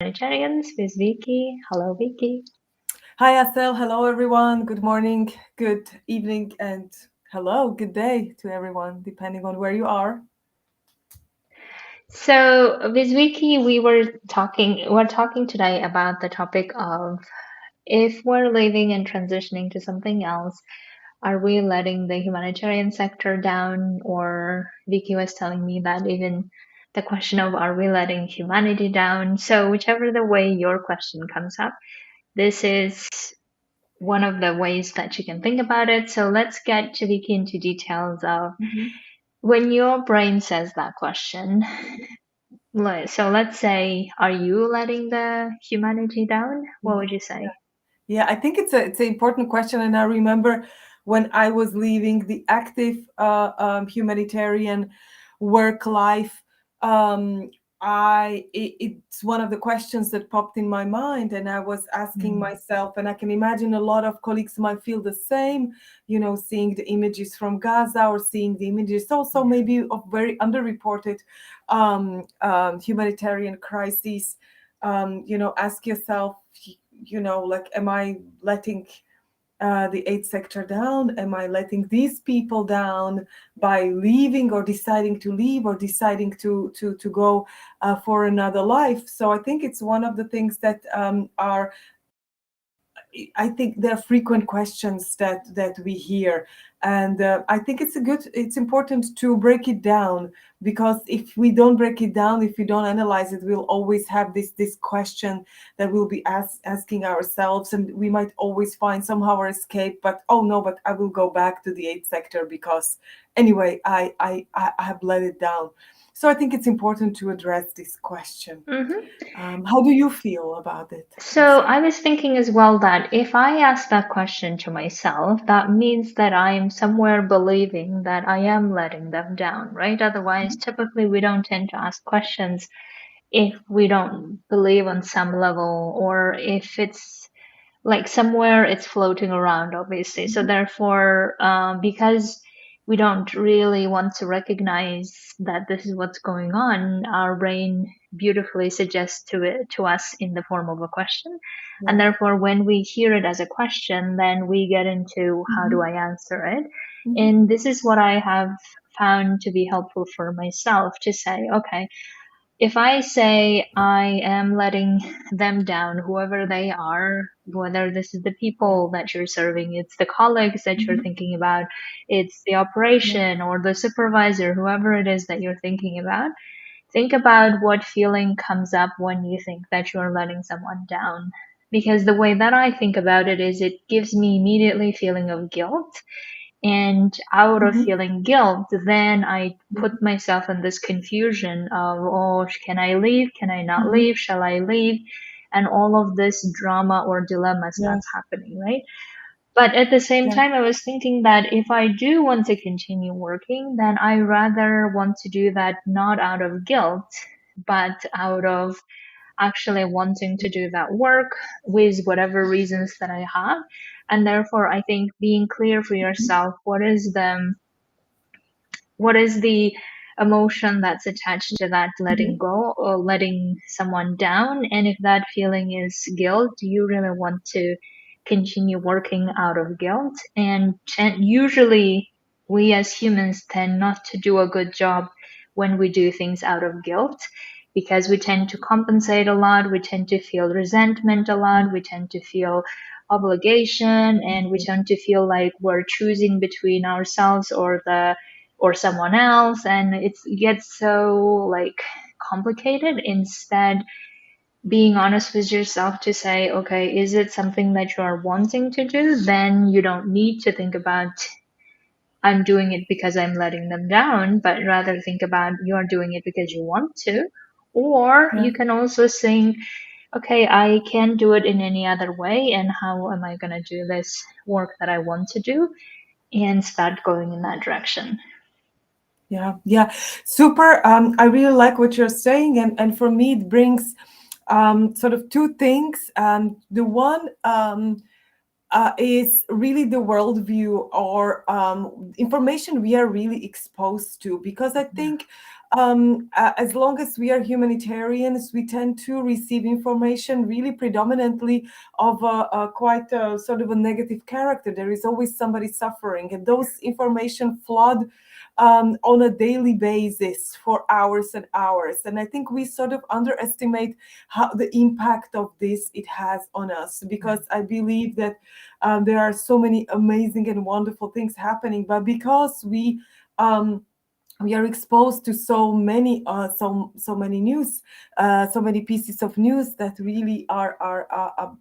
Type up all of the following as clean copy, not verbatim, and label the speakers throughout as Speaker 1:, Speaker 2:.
Speaker 1: Humanitarians with Viki. Hello, Viki.
Speaker 2: Hi, Asel. Hello, everyone. Good morning, good evening, and hello, good day to everyone, depending on where you are.
Speaker 1: So, with Viki, we're talking today about the topic of if we're leaving and transitioning to something else, are we letting the humanitarian sector down? Or Viki was telling me that even the question of are we letting humanity down? So, whichever the way your question comes up, this is one of the ways that you can think about it. So let's get to Viki into details of
Speaker 2: Mhm.
Speaker 1: when your brain says that question. So let's say, are you letting the humanity down? What
Speaker 2: Yeah,
Speaker 1: would you
Speaker 2: yeah,
Speaker 1: say?
Speaker 2: yeah. I think it's an important question, and I remember when I was leaving the active humanitarian work life. Um, it's one of the questions that popped in my mind, and I was asking
Speaker 1: Mm.
Speaker 2: myself, and I can imagine a lot of colleagues might feel the same. Seeing the images from Gaza or seeing the images also maybe of very underreported humanitarian crises. Ask yourself, like, am I letting the aid sector down? Am I letting these people down by leaving or deciding to leave or deciding to go for another life? So I think it's one of the things that are I think there are frequent questions that we hear, and I think it's important to break it down, because if we don't break it down, if we don't analyze it, we'll always have this question that we'll be asking ourselves, and we might always find somehow an escape. But oh no, but I will go back to the aid sector because anyway, I have let it down. So I think it's important to address this question.
Speaker 1: Hmm.
Speaker 2: How do you feel about it,
Speaker 1: So
Speaker 2: Asel?
Speaker 1: I was thinking as well that if I ask that question to myself, that means that I am somewhere believing that I am letting them down, right? Otherwise, typically we don't tend to ask questions if we don't believe on some level, or if it's like somewhere it's floating around, obviously. So therefore, because we don't really want to recognize that this is what's going on, our brain beautifully suggests to us in the form of a question. And
Speaker 2: Yeah.
Speaker 1: therefore, when we hear it as a question, then we get into how do
Speaker 2: Mhm.
Speaker 1: I answer it.
Speaker 2: Mhm.
Speaker 1: And this is what I have found to be helpful for myself, to say, okay, if I say I am letting them down, whoever they are, whether this is the
Speaker 2: Yeah.
Speaker 1: people that you're serving, it's the colleagues that you're
Speaker 2: Mhm.
Speaker 1: thinking about, it's the
Speaker 2: Yeah.
Speaker 1: operation or the supervisor, whoever it is that you're thinking about, think about what feeling comes up when you think that you're letting someone down. Because the way that I think about it is it gives me immediately feeling of guilt, and out of
Speaker 2: Mhm.
Speaker 1: feeling guilt, then I put
Speaker 2: Yeah.
Speaker 1: myself in this confusion of, oh, can I leave? Can I not
Speaker 2: Mhm.
Speaker 1: leave? Shall I leave? And all of this drama or dilemma
Speaker 2: Yeah.
Speaker 1: starts happening, right? But at the same
Speaker 2: Yeah.
Speaker 1: time, I was thinking that if I do want to continue working, then I rather want to do that not out of guilt, but out of actually wanting to do that work with whatever reasons that I have. And therefore, I think being clear for yourself what is the emotion that's attached to that letting
Speaker 2: Mhm.
Speaker 1: go or letting someone down, and if that feeling is guilt, do you really want to continue working out of guilt? And usually we as humans tend not to do a good job when we do things out of guilt, because we tend to compensate a lot, we tend to feel resentment a lot, we tend to feel obligation, and we tend to feel like we're choosing between ourselves or someone else, and it gets so like complicated. Instead, being honest with yourself to say, okay, is it something that you are wanting to do? Then you don't need to think about I'm doing it because I'm letting them down, but rather think about you're doing it because you want to. Or
Speaker 2: Yeah.
Speaker 1: you can also think, okay, I can't do it in any other way, and how am I going to do this work that I want to do, and start going in that direction.
Speaker 2: Yeah. Yeah. Super. I really like what you're saying, and for me, it brings sort of two things. The one is really the worldview or information we are really exposed to, because I think as long as we are humanitarians, we tend to receive information really predominantly of a quite sort of a negative character. There is always somebody suffering, and those information flood on a daily basis for hours and hours. And I think we sort of underestimate how the impact of this it has on us, because I believe that there are so many amazing and wonderful things happening, but because we are exposed to so many so many news, so many pieces of news that really are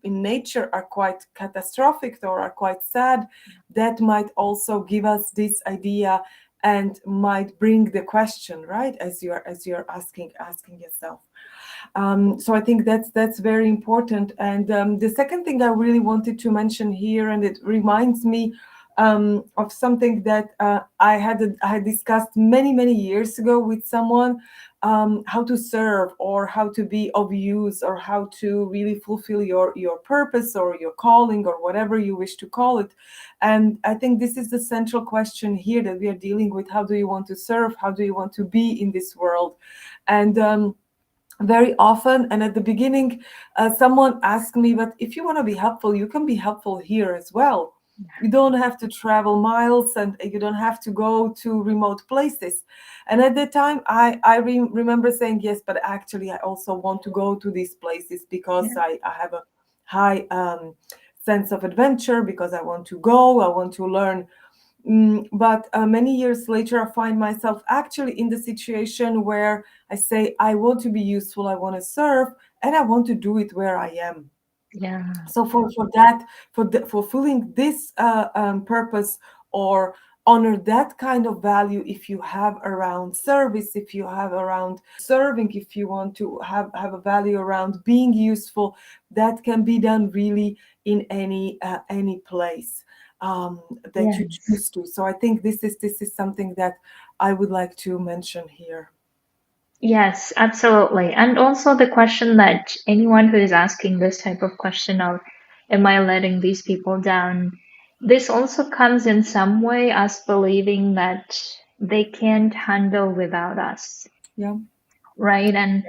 Speaker 2: in nature are quite catastrophic or are quite sad, that might also give us this idea and might bring the question, right, as you're asking yourself. So I think that's very important. And the second thing I really wanted to mention here, and it reminds me of something that I had discussed many years ago with someone, how to serve or how to be of use or how to really fulfill your purpose or your calling or whatever you wish to call it. And I think this is the central question here that we are dealing with. How do you want to serve? How do you want to be in this world? And very often, and at the beginning, someone asked me, but if you want to be helpful, you can be helpful here as well. You don't have to travel miles and you don't have to go to remote places. And at that time, I remember saying, yes, but actually, I also want to go to these places because
Speaker 1: Yeah.
Speaker 2: I have a high sense of adventure, because I want to go, I want to learn. But many years later, I find myself actually in the situation where I say, I want to be useful, I want to serve, and I want to do it where I am.
Speaker 1: Yeah.
Speaker 2: So for that, for fulfilling this purpose, or honor that kind of value, if you have around service, if you have around serving, if you want to have a value around being useful, that can be done really in any place that you
Speaker 1: Yes.
Speaker 2: choose to. So I think this is something that I would like to mention here.
Speaker 1: Yes, absolutely. And also the question that anyone who is asking this type of question of, am I letting these people down? This also comes in some way us believing that they can't handle without us,
Speaker 2: Yeah.
Speaker 1: right? And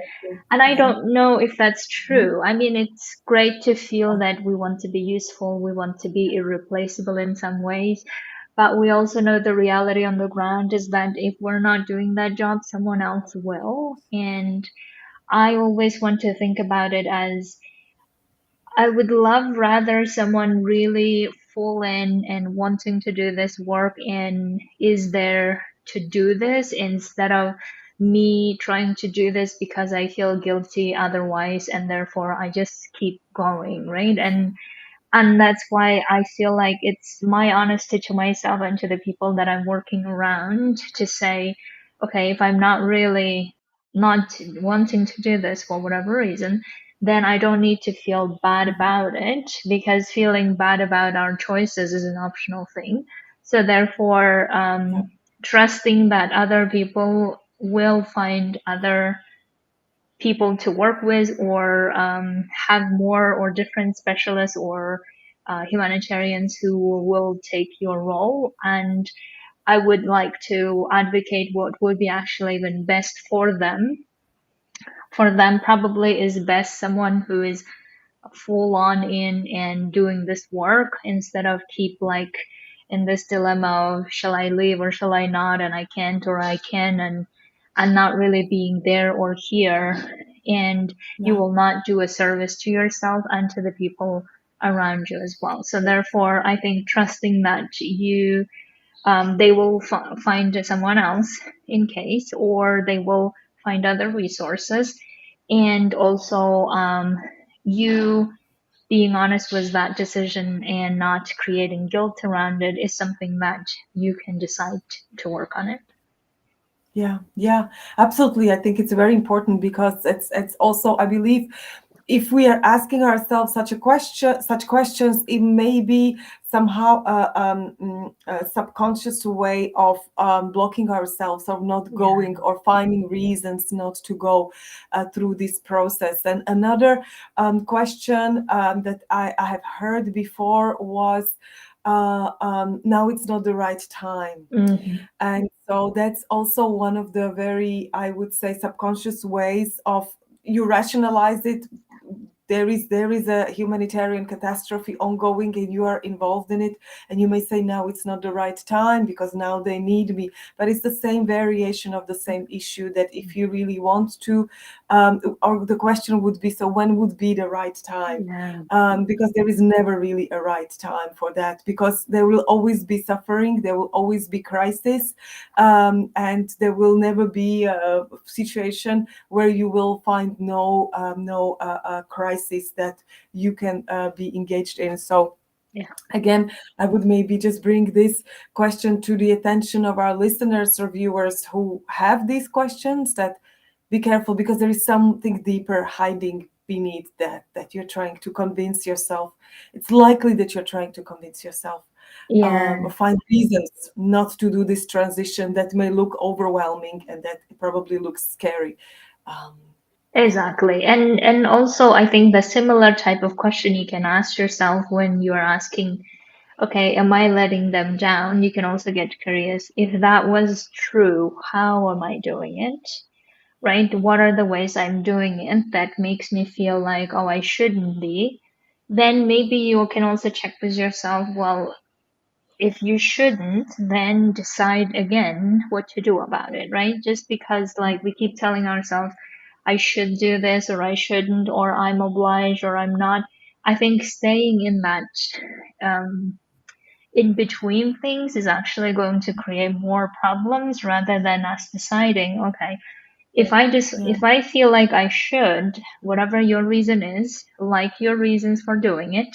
Speaker 1: I
Speaker 2: Mhm.
Speaker 1: don't know if that's
Speaker 2: Mhm.
Speaker 1: true. I mean, it's great to feel that we want to be useful, we want to be irreplaceable in some ways, but we also know the reality on the ground is that if we're not doing that job, someone else will. And I always want to think about it as I would love rather someone really full in and wanting to do this work and is there to do this instead of me trying to do this because I feel guilty otherwise and therefore I just keep going, right? And that's why I feel like it's my honesty to myself and to the people that I'm working around to say, okay, if I'm not really not wanting to do this for whatever reason, then I don't need to feel bad about it because feeling bad about our choices is an optional thing. So therefore,
Speaker 2: Yeah.
Speaker 1: trusting that other people will find other people to work with or have more or different specialists or humanitarians who will take your role. And I would like to advocate what would be actually even best for them. For them, probably is best someone who is full on in and doing this work instead of keep like in this dilemma of shall I leave or shall I not, and I can't or I can, and not really being there or here, and you
Speaker 2: Yeah.
Speaker 1: will not do a service to yourself and to the people around you as well. So therefore I think trusting that you they will find someone else in case, or they will find other resources, and also you being honest with that decision and not creating guilt around it is something that you can decide to work on it.
Speaker 2: Yeah, yeah, absolutely. I think it's very important because it's also, I believe, if we are asking ourselves such questions, it may be somehow a subconscious way of blocking ourselves, or not
Speaker 1: Yeah.
Speaker 2: going, or finding reasons not to go through this process. And another question that I have heard before was, now it's not the right time.
Speaker 1: Hmm.
Speaker 2: And So that's also one of the very, I would say, subconscious ways of you rationalize it. There is a humanitarian catastrophe ongoing and you are involved in it, and you may say now it's not the right time because now they need me, but it's the same variation of the same issue, that if you really want to, or the question would be, so when would be the right time?
Speaker 1: Yeah.
Speaker 2: Because there is never really a right time for that, because there will always be suffering, there will always be crisis, and there will never be a situation where you will find no crisis that you can be engaged in. So
Speaker 1: Yeah.
Speaker 2: again, I would maybe just bring this question to the attention of our listeners or viewers who have these questions, that be careful, because there is something deeper hiding beneath that you're trying to convince yourself. It's likely that you're trying to convince yourself,
Speaker 1: Yeah.
Speaker 2: or find reasons not to do this transition that may look overwhelming and that probably looks scary. Um, yeah.
Speaker 1: Exactly. And also I think the similar type of question you can ask yourself when you are asking, okay, am I letting them down? You can also get curious. If that was true, how am I doing it? Right? What are the ways I'm doing it that makes me feel like, oh, I shouldn't be? Then maybe you can also check with yourself, well, if you shouldn't, then decide again what to do about it, right? Just because, like, we keep telling ourselves, I should do this, or I shouldn't, or I'm obliged, or I'm not. I think staying in that in between things is actually going to create more problems rather than us deciding, okay,
Speaker 2: Yeah.
Speaker 1: if I feel like I should, whatever your reason is, like your reasons for doing it,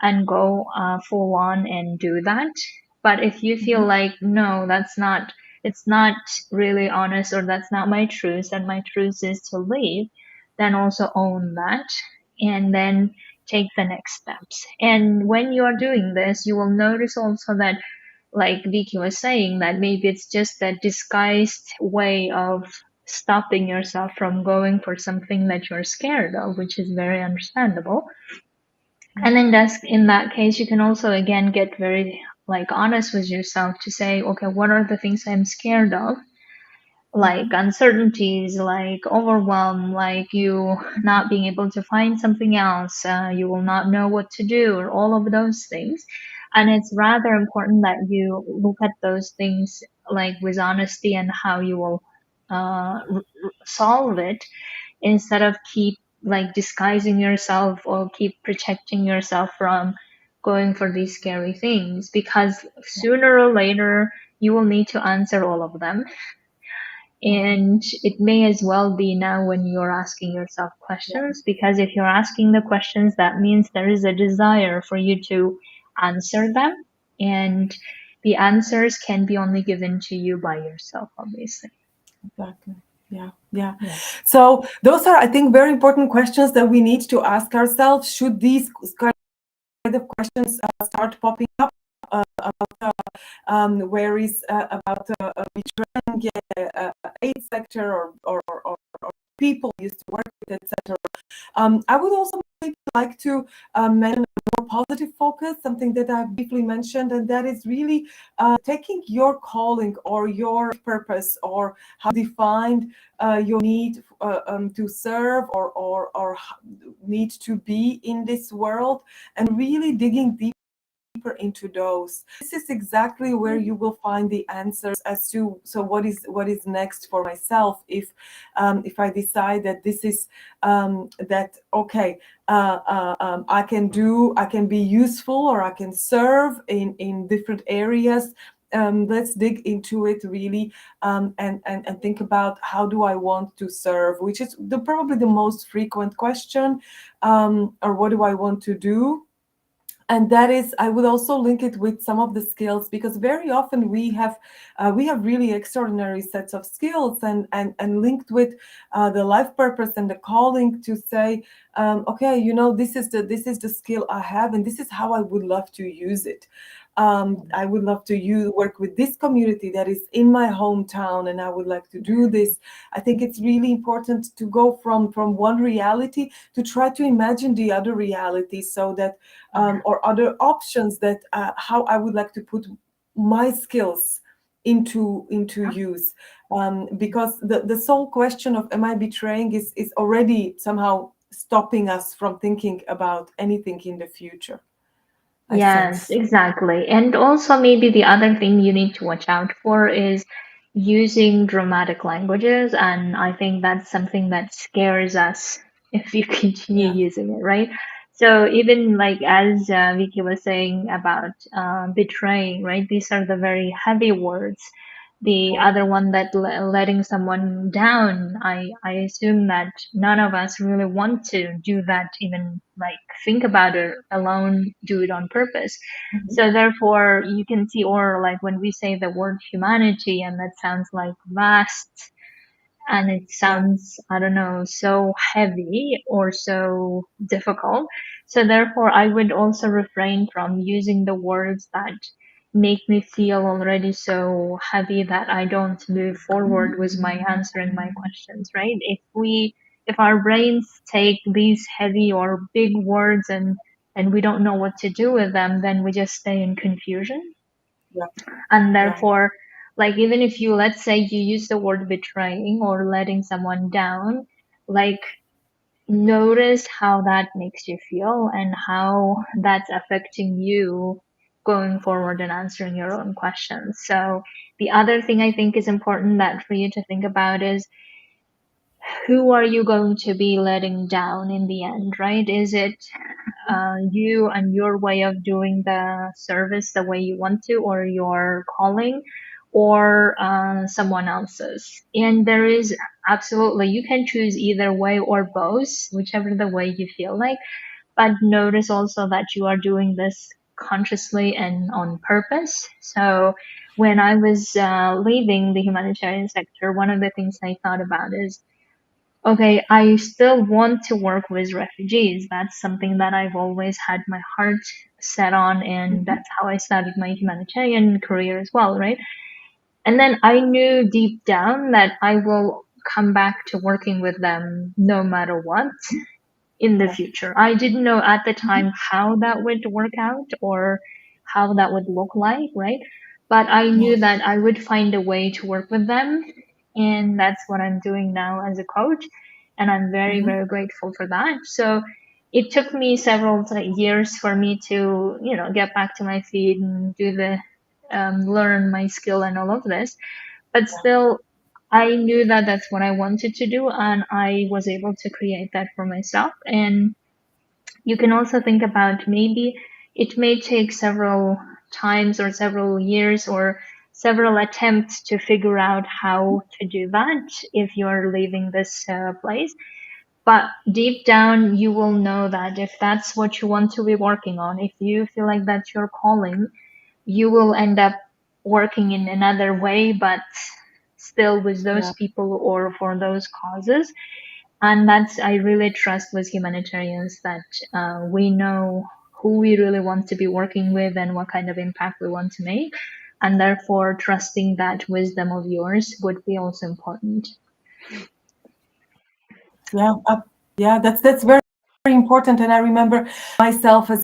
Speaker 1: and go full on and do that. But if you feel
Speaker 2: Mhm.
Speaker 1: like, no, it's not really honest, or that's not my truth, and my truth is to leave, then also own that, and then take the next steps. And when you are doing this, you will notice also that, like Vicky was saying, that maybe it's just a disguised way of stopping yourself from going for something that you're scared of, which is very understandable. And then that's in that case, you can also again get very like honest with yourself to say, okay, what are the things I'm scared of? Like
Speaker 2: Mhm.
Speaker 1: uncertainties, like overwhelm, like you not being able to find something else, you will not know what to do, or all of those things. And it's rather important that you look at those things like with honesty and how you will solve it, instead of keep like disguising yourself or keep protecting yourself from going for these scary things, because sooner or later you will need to answer all of them. And it may as well be now when you're asking yourself questions, because if you're asking the questions, that means there is a desire for you to answer them. And the answers can be only given to you by yourself, obviously.
Speaker 2: Exactly. Yeah, yeah.
Speaker 1: Yeah.
Speaker 2: So those are, I think, very important questions that we need to ask ourselves. Should these kind of questions start popping up, about where is about betraying aid sector, or people used to work with, etc. I would also maybe like to mention a more positive focus, something that I've briefly mentioned, and that is really taking your calling or your purpose, or how defined your need to serve, or need to be in this world, and really digging deeper into those. This is exactly where you will find the answers as to, so what is next for myself, if I decide that this is that okay, I can be useful, or I can serve in different areas. Let's dig into it really, and think about, how do I want to serve, which is probably the most frequent question, or what do I want to do. And that is, I would also link it with some of the skills, because very often we have really extraordinary sets of skills, and linked with the life purpose and the calling, to say, okay, this is the skill I have, and this is how I would love to use it. I would love to work with this community that is in my hometown, and I would like to do this. I think it's really important to go from one reality to try to imagine the other reality, so that,
Speaker 1: Yeah.
Speaker 2: or other options, that how I would like to put my skills into use, because the sole question of am I betraying is already somehow stopping us from thinking about anything in the future, I
Speaker 1: Yes,
Speaker 2: sense.
Speaker 1: exactly. And also, maybe the other thing you need to watch out for is using dramatic languages. And I think that's something that scares us if you continue
Speaker 2: Yeah.
Speaker 1: using it, right? So, even like as Vicky was saying about betraying, right? These are the very heavy words. The
Speaker 2: Yeah.
Speaker 1: other one that letting someone down, I assume that none of us really want to do that, even like think about it alone, do it on purpose.
Speaker 2: Mhm.
Speaker 1: So therefore, you can see, or like when we say the word humanity, and that sounds like vast, and it
Speaker 2: Yeah.
Speaker 1: sounds, I don't know, so heavy or so difficult. So therefore, I would also refrain from using the words that make me feel already so heavy that I don't move forward with my answering my questions, right? If our brains take these heavy or big words and we don't know what to do with them, then we just stay in confusion.
Speaker 2: Yeah.
Speaker 1: And
Speaker 2: Yeah.
Speaker 1: therefore, like even if you, let's say you use the word betraying or letting someone down, like notice how that makes you feel and how that's affecting you going forward and answering your own questions. So the other thing I think is important that for you to think about is, who are you going to be letting down in the end, right? Is it you and your way of doing the service the way you want to, or your calling, or someone else's? And there is absolutely, you can choose either way or both, whichever the way you feel like. But notice also that you are doing this consciously and on purpose. So when I was leaving the humanitarian sector, one of the things I thought about is, okay, I still want to work with refugees. That's something that I've always had my heart set on, and
Speaker 2: Mhm.
Speaker 1: that's how I started my humanitarian career as well, right? And then I knew deep down that I will come back to working with them no matter what in the
Speaker 2: Yeah.
Speaker 1: future. I didn't know at the
Speaker 2: Mhm.
Speaker 1: time how that would work out or how that would look like, right? But I
Speaker 2: Yeah.
Speaker 1: knew that I would find a way to work with them. And that's what I'm doing now as a coach. And I'm very,
Speaker 2: Mhm.
Speaker 1: very grateful for that. So it took me several years for me to, get back to my feet and do the, learn my skill and all of this. But still, I knew that that's what I wanted to do, and I was able to create that for myself. And you can also think about, maybe it may take several times or several years or several attempts to figure out how to do that if you're leaving this place. But deep down, you will know that if that's what you want to be working on, if you feel like that's your calling, you will end up working in another way, but still with those
Speaker 2: Yeah.
Speaker 1: people or for those causes. And that's, I really trust with humanitarians that we know who we really want to be working with and what kind of impact we want to make. And therefore, trusting that wisdom of yours would be also important.
Speaker 2: Yeah. Yeah. That's very, very important. And I remember myself as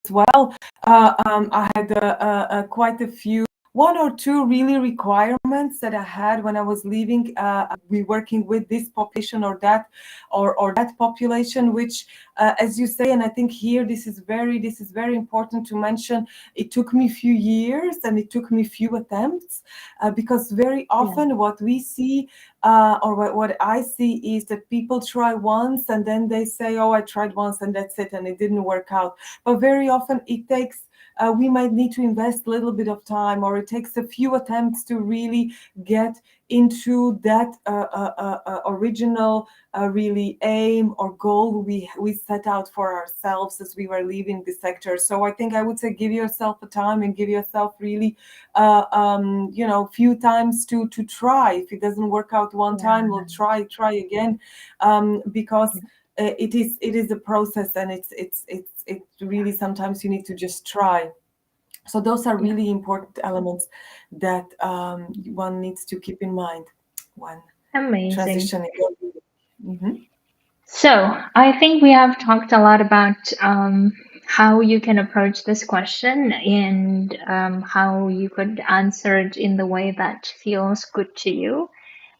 Speaker 2: well. I had quite a few, one or two really requirements that I had when I was leaving. We working with this population or that, or that population, which, as you say, and I think here this is very important to mention. It took me a few years and it took me a few attempts, because very
Speaker 1: Yeah.
Speaker 2: often what we see, or what I see, is that people try once and then they say, "Oh, I tried once and that's it," and it didn't work out. But very often it takes, we might need to invest a little bit of time, or it takes a few attempts to really get into that original really aim or goal we set out for ourselves as we were leaving the sector. So I think I would say, give yourself a time and give yourself really, few times to try. If it doesn't work out one time,
Speaker 1: Yeah.
Speaker 2: we'll try again, because it is a process, and it really, sometimes you need to just try. So those are
Speaker 1: Yeah.
Speaker 2: really important elements that, one needs to keep in mind when
Speaker 1: Amazing.
Speaker 2: transitioning. Hmm.
Speaker 1: So I think we have talked a lot about how you can approach this question and how you could answer it in the way that feels good to you.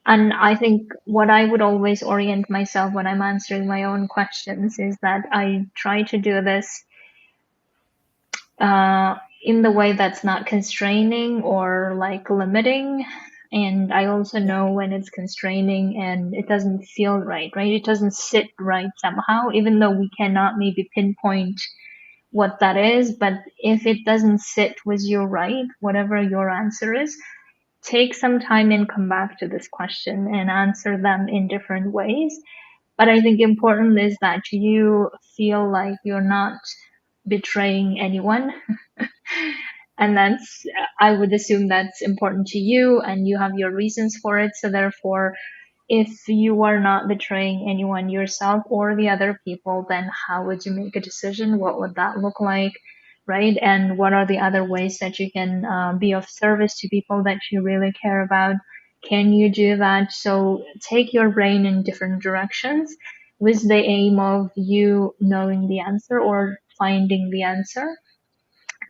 Speaker 1: And I think what I would always orient myself when I'm answering my own questions is that I try to do this uh, in the way that's not constraining or like limiting. And I also
Speaker 2: Yeah.
Speaker 1: know when it's constraining and it doesn't feel right, right? It doesn't sit right somehow, even though we cannot maybe pinpoint what that is. But if it doesn't sit with you right, whatever your answer is, take some time and come back to this question and answer them in different ways. But I think important is that you feel like you're not betraying anyone. And that's, I would assume that's important to you and you have your reasons for it. So therefore, if you are not betraying anyone yourself or the other people, then how would you make a decision? What would that look like? Right? And what are the other ways that you can be of service to people that you really care about? Can you do that? So take your brain in different directions with the aim of you knowing the answer or finding the answer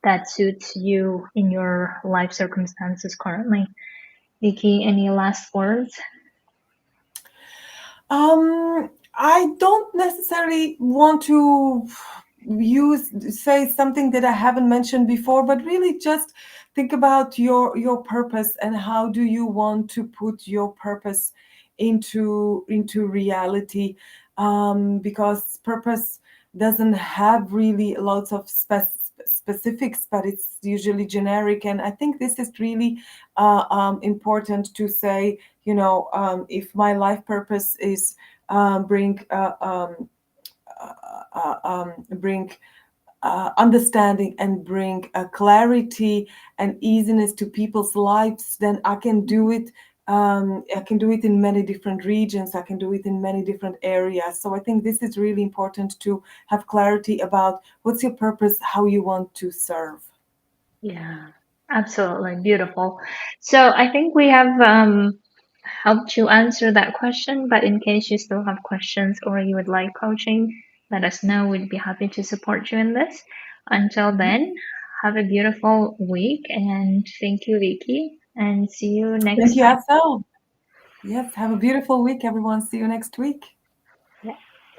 Speaker 1: that suits you in your life circumstances currently. Viki, any last words?
Speaker 2: I don't necessarily want to say something that I haven't mentioned before, but really just think about your purpose and how do you want to put your purpose into reality, because purpose doesn't have really lots of specifics, but it's usually generic. And I think this is really important to say, if my life purpose is bring understanding and bring clarity and easiness to people's lives, then I can do it. I can do it in many different regions. I can do it in many different areas. So I think this is really important to have clarity about what's your purpose, how you want to serve.
Speaker 1: Yeah, absolutely beautiful. So I think we have helped you answer that question, but in case you still have questions or you would like coaching, let us know. We'd be happy to support you in this. Until
Speaker 2: Mhm.
Speaker 1: then, have a beautiful week and thank you, Vicky, and see you
Speaker 2: Thank
Speaker 1: next
Speaker 2: you,
Speaker 1: time.
Speaker 2: Asel. Yes, have a beautiful week, everyone. See you next week.